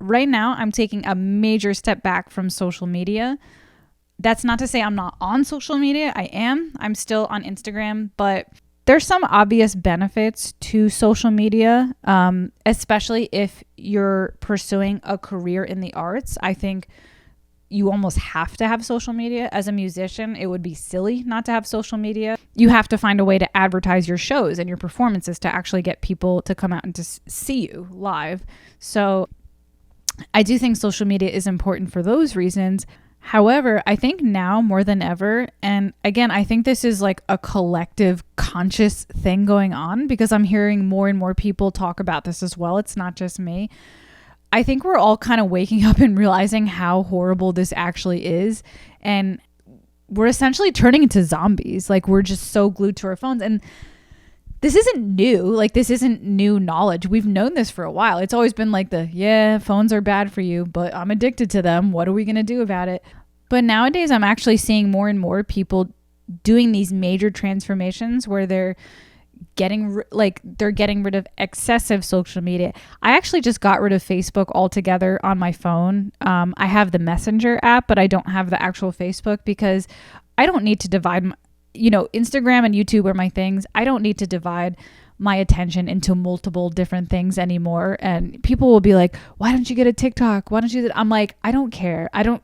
right now I'm taking a major step back from social media. That's not to say I'm not on social media. I am. I'm still on Instagram, but there's some obvious benefits to social media, especially if you're pursuing a career in the arts. I think you almost have to have social media. As a musician, it would be silly not to have social media. You have to find a way to advertise your shows and your performances to actually get people to come out and to see you live. So I do think social media is important for those reasons. However, I think now more than ever, and again, I think this is like a collective conscious thing going on because I'm hearing more and more people talk about this as well. It's not just me. I think we're all kind of waking up and realizing how horrible this actually is. And we're essentially turning into zombies. Like, we're just so glued to our phones. And this isn't new. Like, this isn't new knowledge. We've known this for a while. It's always been like phones are bad for you, but I'm addicted to them. What are we going to do about it? But nowadays, I'm actually seeing more and more people doing these major transformations where they're getting rid of excessive social media. I actually just got rid of Facebook altogether on my phone. I have the Messenger app, but I don't have the actual Facebook because I don't need to divide Instagram and YouTube are my things. I don't need to divide my attention into multiple different things anymore. And people will be like, why don't you get a TikTok? Why don't you? I'm like, I don't care. I don't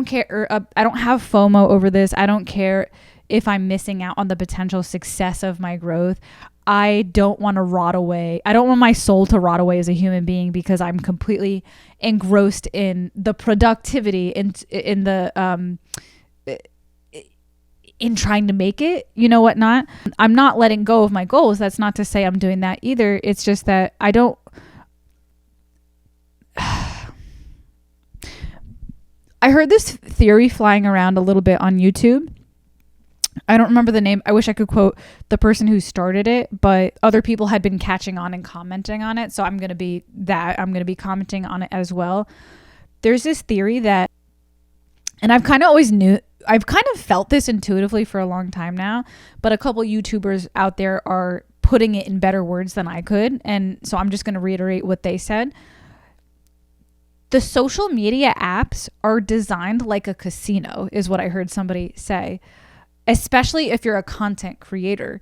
care. I don't have FOMO over this. I don't care if I'm missing out on the potential success of my growth. I don't want to rot away. I don't want my soul to rot away as a human being because I'm completely engrossed in the productivity in trying to make it, whatnot. I'm not letting go of my goals. That's not to say I'm doing that either. It's just that I don't. I heard this theory flying around a little bit on YouTube. I don't remember the name. I wish I could quote the person who started it, but other people had been catching on and commenting on it. So I'm going to be commenting on it as well. There's this theory that, and I've kind of felt this intuitively for a long time now, but a couple YouTubers out there are putting it in better words than I could. And so I'm just going to reiterate what they said. The social media apps are designed like a casino, is what I heard somebody say, especially if you're a content creator.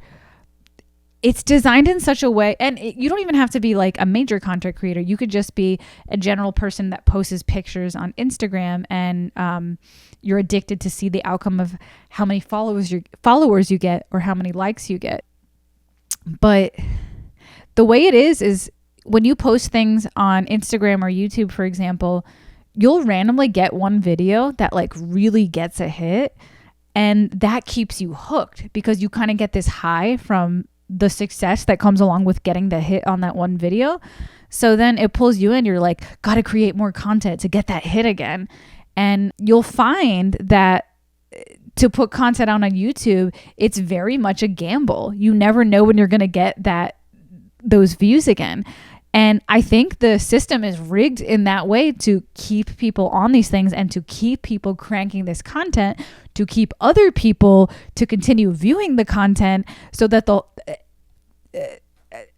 It's designed in such a way, and you don't even have to be like a major content creator. You could just be a general person that posts pictures on Instagram, and you're addicted to see the outcome of how many followers you get or how many likes you get. But the way it is when you post things on Instagram or YouTube, for example, you'll randomly get one video that like really gets a hit, and that keeps you hooked because you kind of get this high from the success that comes along with getting the hit on that one video. So then it pulls you in. You're like, got to create more content to get that hit again. And you'll find that to put content on YouTube, it's very much a gamble. You never know when you're going to get those views again. And I think the system is rigged in that way to keep people on these things and to keep people cranking this content, to keep other people to continue viewing the content so that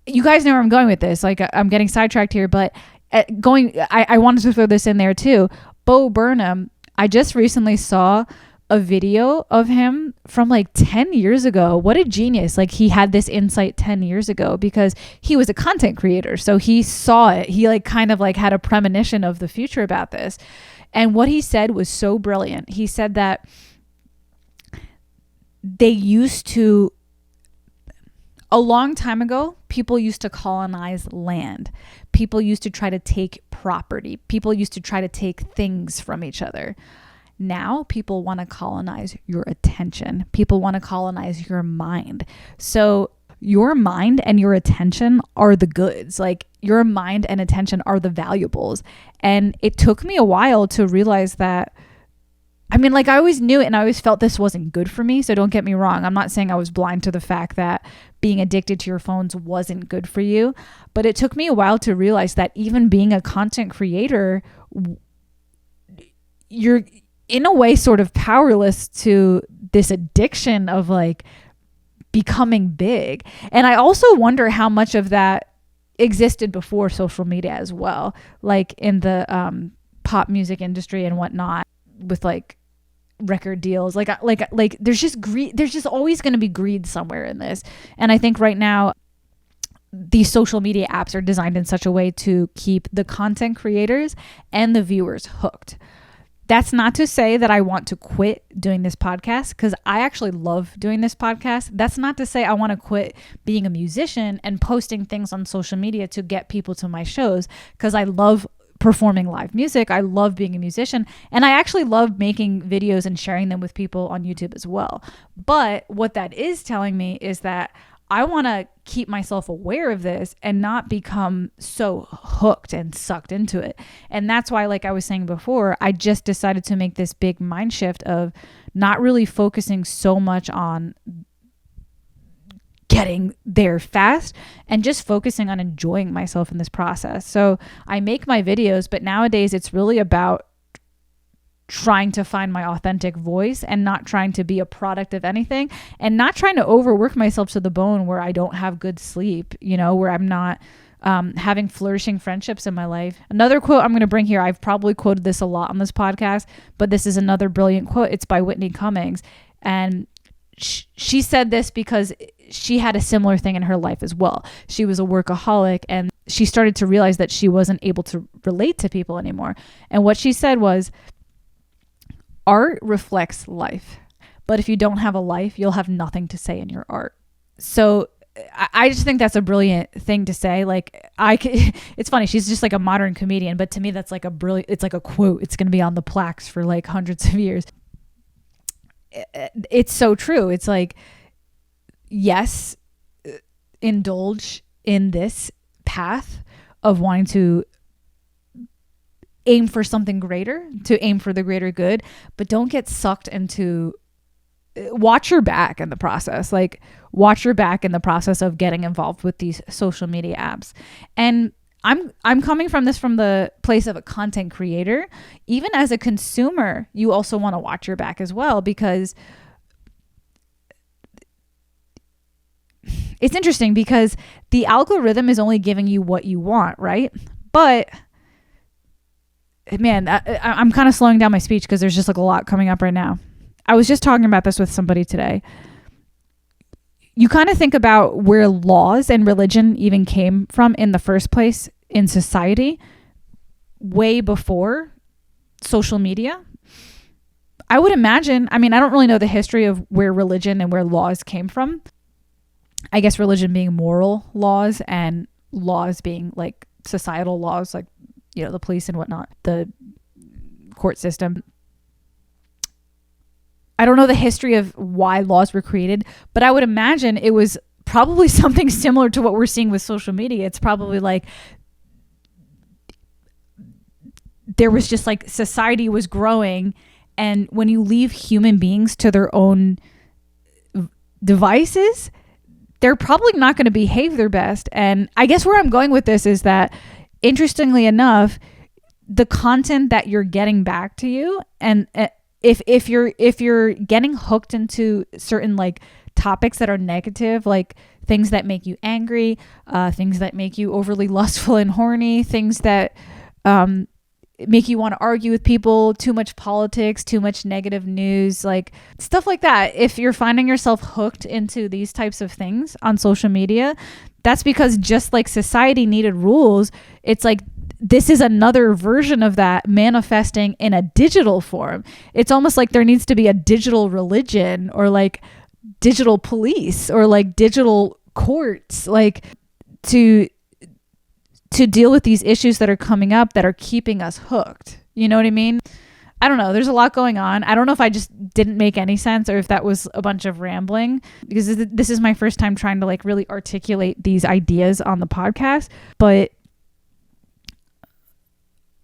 you guys know where I'm going with this. Like, I'm getting sidetracked here, but I wanted to throw this in there too. Bo Burnham, I just recently saw a video of him from like 10 years ago. What a genius. Like, he had this insight 10 years ago because he was a content creator. So he saw it. He like kind of like had a premonition of the future about this. And what he said was so brilliant. He said that a long time ago, people used to colonize land. People used to try to take property. People used to try to take things from each other. Now people want to colonize your attention. People want to colonize your mind. So your mind and your attention are the goods. Like, your mind and attention are the valuables. And it took me a while to realize that. I mean, like, I always knew it and I always felt this wasn't good for me. So don't get me wrong. I'm not saying I was blind to the fact that being addicted to your phones wasn't good for you. But it took me a while to realize that even being a content creator, you're in a way sort of powerless to this addiction of like becoming big. And I also wonder how much of that existed before social media as well, like in the pop music industry and whatnot, with like record deals, like there's just greed. There's just always going to be greed somewhere in this. And I think right now these social media apps are designed in such a way to keep the content creators and the viewers hooked. That's not to say that I want to quit doing this podcast, because I actually love doing this podcast. That's not to say I want to quit being a musician and posting things on social media to get people to my shows, because I love performing live music. I love being a musician, and I actually love making videos and sharing them with people on YouTube as well. But what that is telling me is that I want to keep myself aware of this and not become so hooked and sucked into it. And that's why, like I was saying before, I just decided to make this big mind shift of not really focusing so much on getting there fast and just focusing on enjoying myself in this process. So I make my videos, but nowadays it's really about trying to find my authentic voice and not trying to be a product of anything, and not trying to overwork myself to the bone where I don't have good sleep, where I'm not having flourishing friendships in my life. Another quote I'm going to bring here, I've probably quoted this a lot on this podcast, but this is another brilliant quote. It's by Whitney Cummings. And she said this because she had a similar thing in her life as well. She was a workaholic, and she started to realize that she wasn't able to relate to people anymore. And what she said was, art reflects life, but if you don't have a life, you'll have nothing to say in your art. So I just think that's a brilliant thing to say. Like, it's funny, she's just like a modern comedian, but to me that's like it's like a quote. It's going to be on the plaques for like hundreds of years. It's so true. It's like, yes, indulge in this path of wanting to aim for something greater, to aim for the greater good, but don't get sucked into, watch your back in the process. Like, watch your back in the process of getting involved with these social media apps. And I'm coming from this from the place of a content creator. Even as a consumer, you also want to watch your back as well, because it's interesting, because the algorithm is only giving you what you want, right? But man, I'm kind of slowing down my speech because there's just like a lot coming up right now. I was just talking about this with somebody today. You kind of think about where laws and religion even came from in the first place in society, way before social media. I would imagine, I don't really know the history of where religion and where laws came from. I guess religion being moral laws and laws being like societal laws, like the police and whatnot, the court system. I don't know the history of why laws were created, but I would imagine it was probably something similar to what we're seeing with social media. It's probably like there was just like society was growing, and when you leave human beings to their own devices, they're probably not going to behave their best. And I guess where I'm going with this is that, interestingly enough, the content that you're getting back to you, and if you're getting hooked into certain like topics that are negative, like things that make you angry, things that make you overly lustful and horny, things that make you want to argue with people, too much politics, too much negative news, like stuff like that. If you're finding yourself hooked into these types of things on social media, that's because just like society needed rules, it's like this is another version of that manifesting in a digital form. It's almost like there needs to be a digital religion, or like digital police, or like digital courts, like to deal with these issues that are coming up that are keeping us hooked. You know what I mean? I don't know. There's a lot going on. I don't know if I just didn't make any sense or if that was a bunch of rambling, because this is my first time trying to like really articulate these ideas on the podcast. But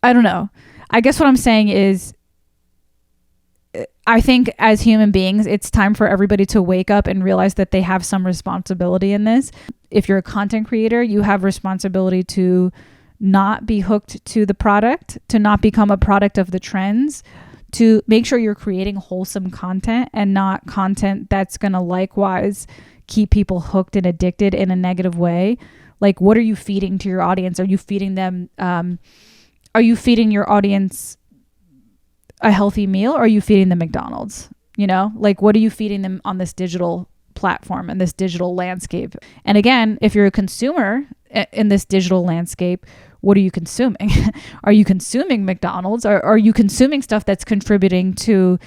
I don't know. I guess what I'm saying is, I think as human beings, it's time for everybody to wake up and realize that they have some responsibility in this. If you're a content creator, you have responsibility to not be hooked to the product, to not become a product of the trends, to make sure you're creating wholesome content and not content that's going to likewise keep people hooked and addicted in a negative way. Like, what are you feeding to your audience? Are you feeding them, are you feeding your audience a healthy meal, or are you feeding them McDonald's? You know, like, what are you feeding them on this digital platform and this digital landscape? And again, if you're a consumer in this digital landscape, what are you consuming? Are you consuming McDonald's? Or are you consuming stuff that's contributing to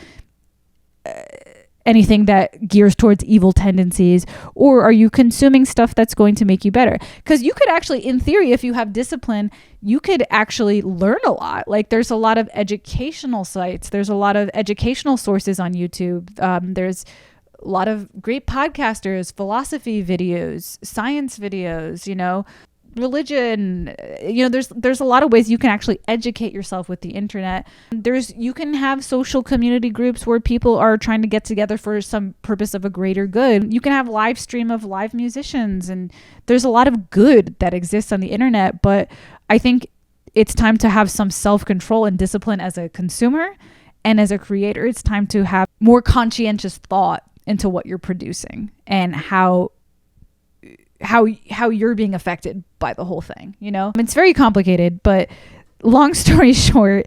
anything that gears towards evil tendencies? Or are you consuming stuff that's going to make you better? Because you could actually, in theory, if you have discipline, you could actually learn a lot. Like, there's a lot of educational sites. There's a lot of educational sources on YouTube. There's a lot of great podcasters, philosophy videos, science videos, you know, religion. You know, there's a lot of ways you can actually educate yourself with the internet. You can have social community groups where people are trying to get together for some purpose of a greater good. You can have live stream of live musicians, and there's a lot of good that exists on the internet. But I think it's time to have some self-control and discipline as a consumer, and as a creator, it's time to have more conscientious thought into what you're producing and how you're being affected by the whole thing. You know, it's very complicated, but long story short,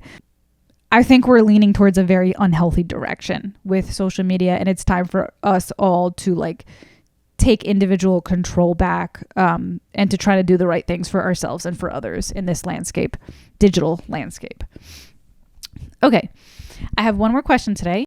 I think we're leaning towards a very unhealthy direction with social media, and it's time for us all to like take individual control back, and to try to do the right things for ourselves and for others in this landscape, digital landscape. Okay, I have one more question today.